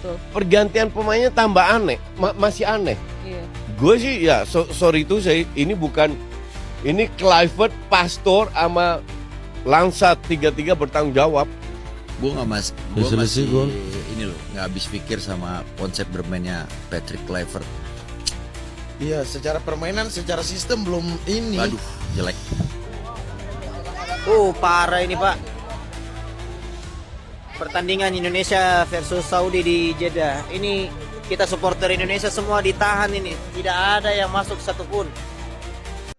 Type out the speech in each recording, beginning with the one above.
betul. Pergantian pemainnya tambah aneh, masih aneh. Iya. Gue sih ya sorry itu ini bukan, ini Kluivert, Pastor sama Langsat tiga-tiga bertanggung jawab. Gue masih ini loh, nggak habis pikir sama konsep bermainnya Patrick Kluivert. Iya, secara permainan, secara sistem belum ini. Waduh, jelek. Parah ini Pak. Pertandingan Indonesia versus Saudi di Jeddah. Ini kita supporter Indonesia semua ditahan ini. Tidak ada yang masuk satupun.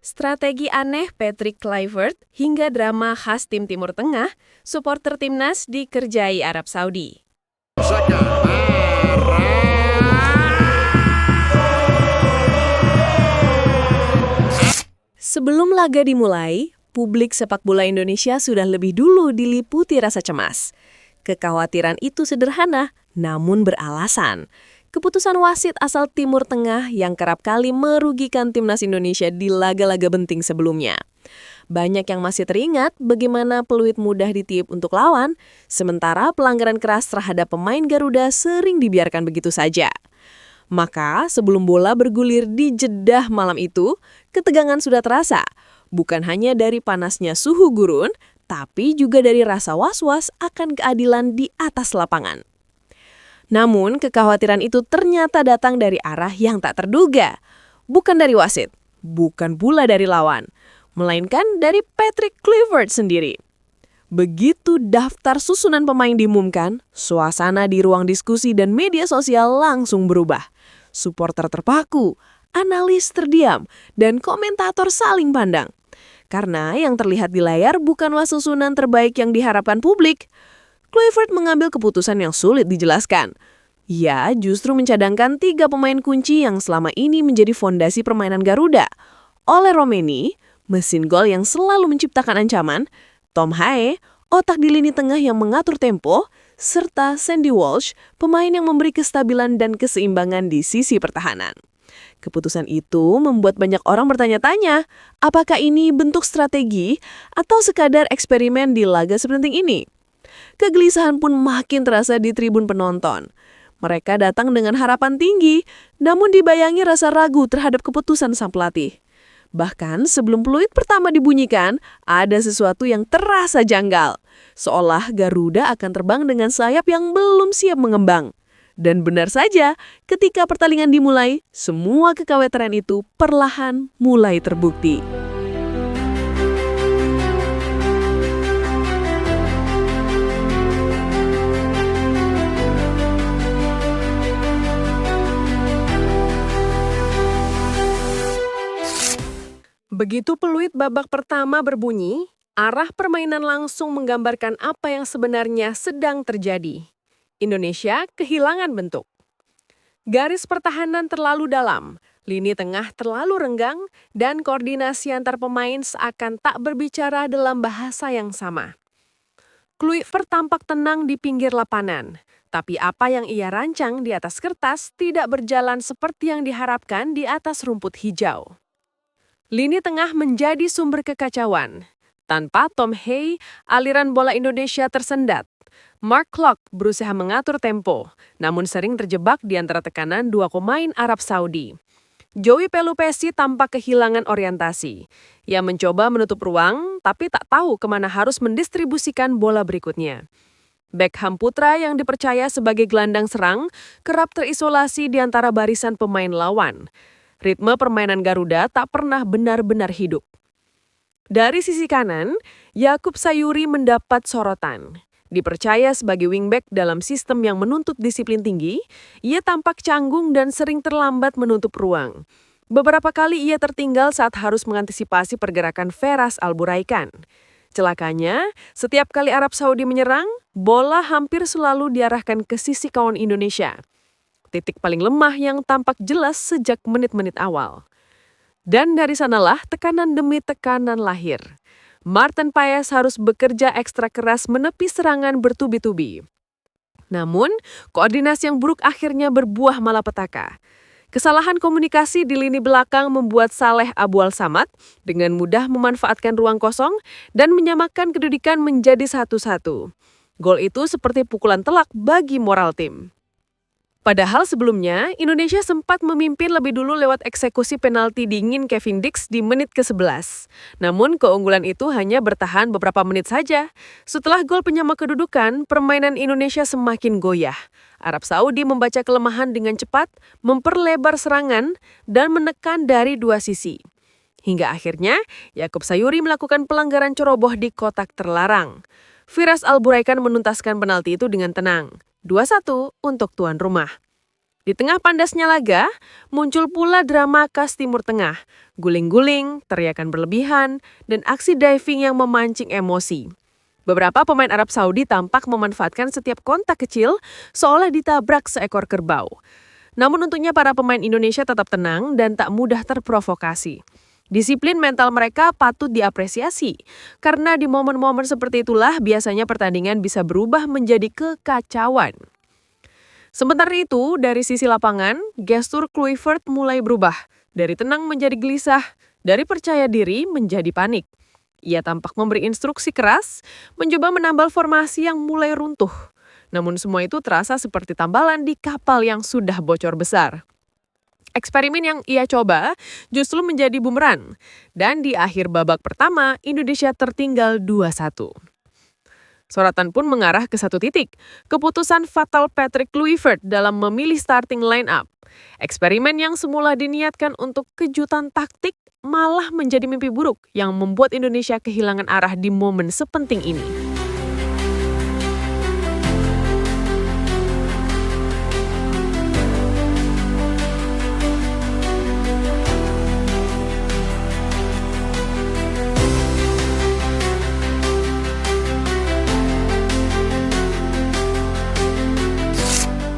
Strategi aneh Patrick Kluivert hingga drama khas tim Timur Tengah, supporter timnas dikerjai Arab Saudi. Sebelum laga dimulai, publik sepak bola Indonesia sudah lebih dulu diliputi rasa cemas. Kekhawatiran itu sederhana, namun beralasan. Keputusan wasit asal Timur Tengah yang kerap kali merugikan timnas Indonesia di laga-laga penting sebelumnya. Banyak yang masih teringat bagaimana peluit mudah ditiup untuk lawan, sementara pelanggaran keras terhadap pemain Garuda sering dibiarkan begitu saja. Maka sebelum bola bergulir di Jeddah malam itu, ketegangan sudah terasa. Bukan hanya dari panasnya suhu gurun, tapi juga dari rasa was-was akan keadilan di atas lapangan. Namun, kekhawatiran itu ternyata datang dari arah yang tak terduga. Bukan dari wasit, bukan pula dari lawan, melainkan dari Patrick Kluivert sendiri. Begitu daftar susunan pemain diumumkan, suasana di ruang diskusi dan media sosial langsung berubah. Supporter terpaku, analis terdiam, dan komentator saling pandang. Karena yang terlihat di layar bukanlah susunan terbaik yang diharapkan publik. Kluivert mengambil keputusan yang sulit dijelaskan. Ia justru mencadangkan 3 pemain kunci yang selama ini menjadi fondasi permainan Garuda. Oleh Romeni, mesin gol yang selalu menciptakan ancaman, Tom Hae, otak di lini tengah yang mengatur tempo, serta Sandy Walsh, pemain yang memberi kestabilan dan keseimbangan di sisi pertahanan. Keputusan itu membuat banyak orang bertanya-tanya, apakah ini bentuk strategi atau sekadar eksperimen di laga sepenting ini? Kegelisahan pun makin terasa di tribun penonton. Mereka datang dengan harapan tinggi, namun dibayangi rasa ragu terhadap keputusan sang pelatih. Bahkan sebelum peluit pertama dibunyikan, ada sesuatu yang terasa janggal. Seolah Garuda akan terbang dengan sayap yang belum siap mengembang. Dan benar saja, ketika pertandingan dimulai, semua kekhawatiran itu perlahan mulai terbukti. Begitu peluit babak pertama berbunyi, arah permainan langsung menggambarkan apa yang sebenarnya sedang terjadi. Indonesia kehilangan bentuk. Garis pertahanan terlalu dalam, lini tengah terlalu renggang, dan koordinasi antar pemain seakan tak berbicara dalam bahasa yang sama. Kluivert tampak tenang di pinggir lapangan, tapi apa yang ia rancang di atas kertas tidak berjalan seperti yang diharapkan di atas rumput hijau. Lini tengah menjadi sumber kekacauan. Tanpa Tom Hae, aliran bola Indonesia tersendat. Mark Klok berusaha mengatur tempo, namun sering terjebak di antara tekanan 2 pemain Arab Saudi. Joey Pelupesi tampak kehilangan orientasi. Ia mencoba menutup ruang, tapi tak tahu kemana harus mendistribusikan bola berikutnya. Beckham Putra yang dipercaya sebagai gelandang serang kerap terisolasi di antara barisan pemain lawan. Ritme permainan Garuda tak pernah benar-benar hidup. Dari sisi kanan, Yakub Sayuri mendapat sorotan. Dipercaya sebagai wingback dalam sistem yang menuntut disiplin tinggi, ia tampak canggung dan sering terlambat menutup ruang. Beberapa kali ia tertinggal saat harus mengantisipasi pergerakan Feras Alburaikan. Celakanya, setiap kali Arab Saudi menyerang, bola hampir selalu diarahkan ke sisi kawan Indonesia. Titik paling lemah yang tampak jelas sejak menit-menit awal. Dan dari sanalah tekanan demi tekanan lahir. Martin Paes harus bekerja ekstra keras menepi serangan bertubi-tubi. Namun, koordinasi yang buruk akhirnya berbuah malapetaka. Kesalahan komunikasi di lini belakang membuat Saleh Aboual Samad dengan mudah memanfaatkan ruang kosong dan menyamakan kedudukan menjadi 1-1. Gol itu seperti pukulan telak bagi moral tim. Padahal sebelumnya, Indonesia sempat memimpin lebih dulu lewat eksekusi penalti dingin Kevin Dix di menit ke-11. Namun keunggulan itu hanya bertahan beberapa menit saja. Setelah gol penyama kedudukan, permainan Indonesia semakin goyah. Arab Saudi membaca kelemahan dengan cepat, memperlebar serangan, dan menekan dari dua sisi. Hingga akhirnya, Yaakob Sayuri melakukan pelanggaran ceroboh di kotak terlarang. Firas Alburaikan menuntaskan penalti itu dengan tenang. 2-1 untuk tuan rumah. Di tengah pandasnya laga, muncul pula drama khas Timur Tengah. Guling-guling, teriakan berlebihan, dan aksi diving yang memancing emosi. Beberapa pemain Arab Saudi tampak memanfaatkan setiap kontak kecil seolah ditabrak seekor kerbau. Namun untungnya para pemain Indonesia tetap tenang dan tak mudah terprovokasi. Disiplin mental mereka patut diapresiasi, karena di momen-momen seperti itulah biasanya pertandingan bisa berubah menjadi kekacauan. Sementara itu, dari sisi lapangan, gestur Kluivert mulai berubah. Dari tenang menjadi gelisah, dari percaya diri menjadi panik. Ia tampak memberi instruksi keras, mencoba menambal formasi yang mulai runtuh. Namun semua itu terasa seperti tambalan di kapal yang sudah bocor besar. Eksperimen yang ia coba justru menjadi bumerang. Dan di akhir babak pertama, Indonesia tertinggal 2-1. Sorotan pun mengarah ke satu titik, keputusan fatal Patrick Kluivert dalam memilih starting line-up. Eksperimen yang semula diniatkan untuk kejutan taktik malah menjadi mimpi buruk yang membuat Indonesia kehilangan arah di momen sepenting ini.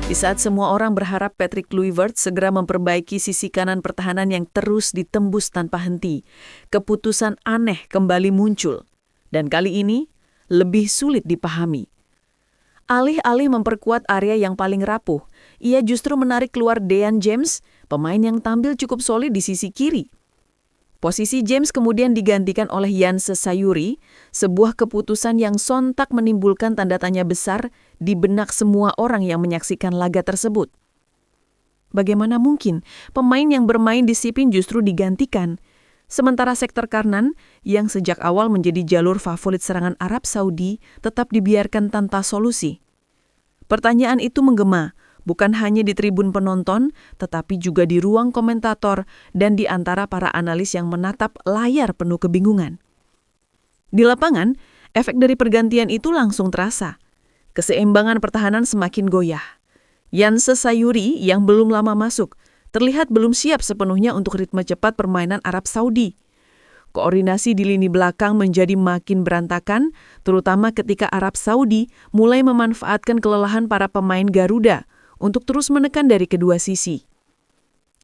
Di saat semua orang berharap Patrick Kluivert segera memperbaiki sisi kanan pertahanan yang terus ditembus tanpa henti, keputusan aneh kembali muncul. Dan kali ini, lebih sulit dipahami. Alih-alih memperkuat area yang paling rapuh, ia justru menarik keluar Dean James, pemain yang tampil cukup solid di sisi kiri. Posisi James kemudian digantikan oleh Janse Sayuri, sebuah keputusan yang sontak menimbulkan tanda tanya besar di benak semua orang yang menyaksikan laga tersebut. Bagaimana mungkin pemain yang bermain disiplin justru digantikan, sementara sektor kanan yang sejak awal menjadi jalur favorit serangan Arab Saudi tetap dibiarkan tanpa solusi? Pertanyaan itu menggema, bukan hanya di tribun penonton, tetapi juga di ruang komentator dan di antara para analis yang menatap layar penuh kebingungan. Di lapangan, efek dari pergantian itu langsung terasa. Keseimbangan pertahanan semakin goyah. Janse Sayuri yang belum lama masuk, terlihat belum siap sepenuhnya untuk ritme cepat permainan Arab Saudi. Koordinasi di lini belakang menjadi makin berantakan, terutama ketika Arab Saudi mulai memanfaatkan kelelahan para pemain Garuda untuk terus menekan dari kedua sisi.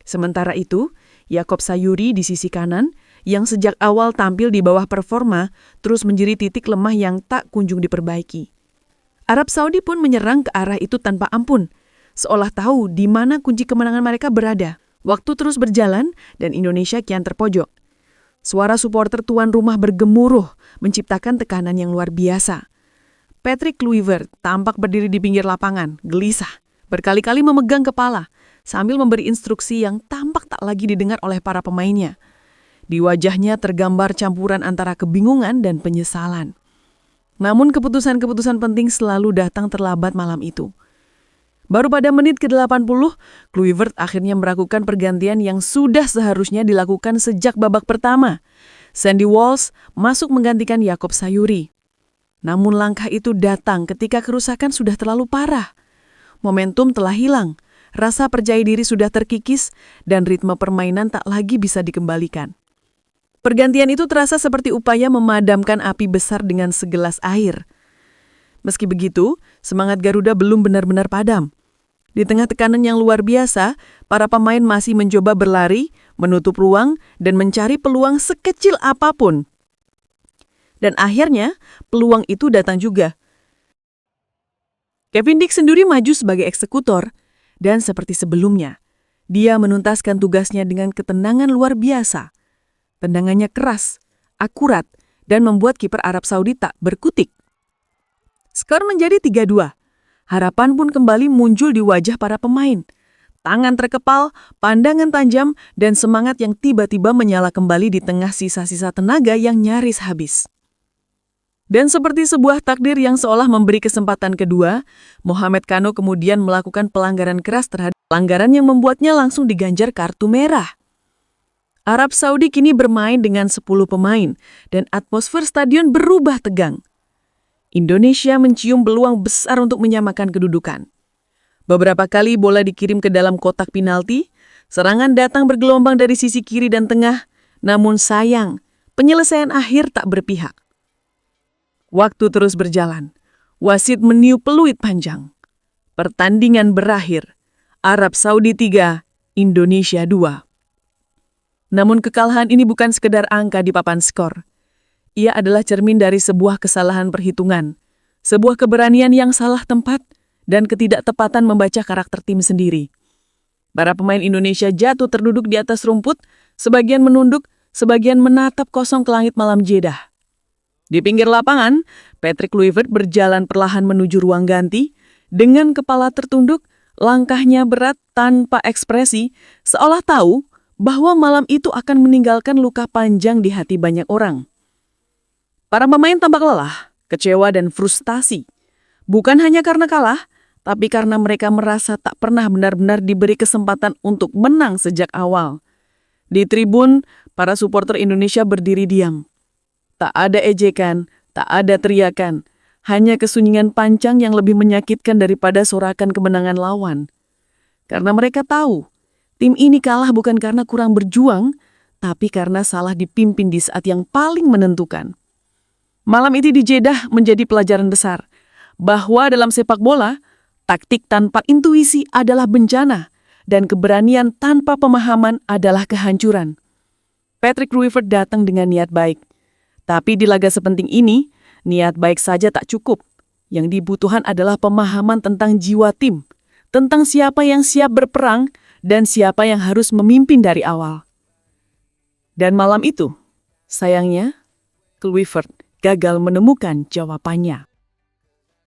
Sementara itu, Yaakob Sayuri di sisi kanan, yang sejak awal tampil di bawah performa, terus menjadi titik lemah yang tak kunjung diperbaiki. Arab Saudi pun menyerang ke arah itu tanpa ampun, seolah tahu di mana kunci kemenangan mereka berada. Waktu terus berjalan dan Indonesia kian terpojok. Suara supporter tuan rumah bergemuruh, menciptakan tekanan yang luar biasa. Patrick Kluivert tampak berdiri di pinggir lapangan, gelisah, berkali-kali memegang kepala, sambil memberi instruksi yang tampak tak lagi didengar oleh para pemainnya. Di wajahnya tergambar campuran antara kebingungan dan penyesalan. Namun keputusan-keputusan penting selalu datang terlambat malam itu. Baru pada menit ke-80, Kluivert akhirnya melakukan pergantian yang sudah seharusnya dilakukan sejak babak pertama. Sandy Walsh masuk menggantikan Yaakob Sayuri. Namun langkah itu datang ketika kerusakan sudah terlalu parah. Momentum telah hilang, rasa percaya diri sudah terkikis, dan ritme permainan tak lagi bisa dikembalikan. Pergantian itu terasa seperti upaya memadamkan api besar dengan segelas air. Meski begitu, semangat Garuda belum benar-benar padam. Di tengah tekanan yang luar biasa, para pemain masih mencoba berlari, menutup ruang, dan mencari peluang sekecil apapun. Dan akhirnya, peluang itu datang juga. Kevin Dix sendiri maju sebagai eksekutor, dan seperti sebelumnya, dia menuntaskan tugasnya dengan ketenangan luar biasa. Tendangannya keras, akurat, dan membuat kiper Arab Saudi tak berkutik. Skor menjadi 3-2. Harapan pun kembali muncul di wajah para pemain. Tangan terkepal, pandangan tajam, dan semangat yang tiba-tiba menyala kembali di tengah sisa-sisa tenaga yang nyaris habis. Dan seperti sebuah takdir yang seolah memberi kesempatan kedua, Mohamed Kano kemudian melakukan pelanggaran keras terhadap pelanggaran yang membuatnya langsung diganjar kartu merah. Arab Saudi kini bermain dengan 10 pemain, dan atmosfer stadion berubah tegang. Indonesia mencium peluang besar untuk menyamakan kedudukan. Beberapa kali bola dikirim ke dalam kotak penalti, serangan datang bergelombang dari sisi kiri dan tengah, namun sayang, penyelesaian akhir tak berpihak. Waktu terus berjalan, wasit meniup peluit panjang. Pertandingan berakhir, Arab Saudi 3, Indonesia 2. Namun kekalahan ini bukan sekedar angka di papan skor. Ia adalah cermin dari sebuah kesalahan perhitungan, sebuah keberanian yang salah tempat, dan ketidaktepatan membaca karakter tim sendiri. Para pemain Indonesia jatuh terduduk di atas rumput, sebagian menunduk, sebagian menatap kosong ke langit malam Jeddah. Di pinggir lapangan, Patrick Kluivert berjalan perlahan menuju ruang ganti, dengan kepala tertunduk, langkahnya berat tanpa ekspresi, seolah tahu bahwa malam itu akan meninggalkan luka panjang di hati banyak orang. Para pemain tampak lelah, kecewa dan frustasi. Bukan hanya karena kalah, tapi karena mereka merasa tak pernah benar-benar diberi kesempatan untuk menang sejak awal. Di tribun, para supporter Indonesia berdiri diam. Tak ada ejekan, tak ada teriakan, hanya kesunyian pancang yang lebih menyakitkan daripada sorakan kemenangan lawan. Karena mereka tahu, tim ini kalah bukan karena kurang berjuang, tapi karena salah dipimpin di saat yang paling menentukan. Malam itu di Jeddah menjadi pelajaran besar, bahwa dalam sepak bola, taktik tanpa intuisi adalah bencana, dan keberanian tanpa pemahaman adalah kehancuran. Patrick Kluivert datang dengan niat baik. Tapi di laga sepenting ini, niat baik saja tak cukup. Yang dibutuhkan adalah pemahaman tentang jiwa tim, tentang siapa yang siap berperang, dan siapa yang harus memimpin dari awal. Dan malam itu, sayangnya, Kluivert gagal menemukan jawabannya.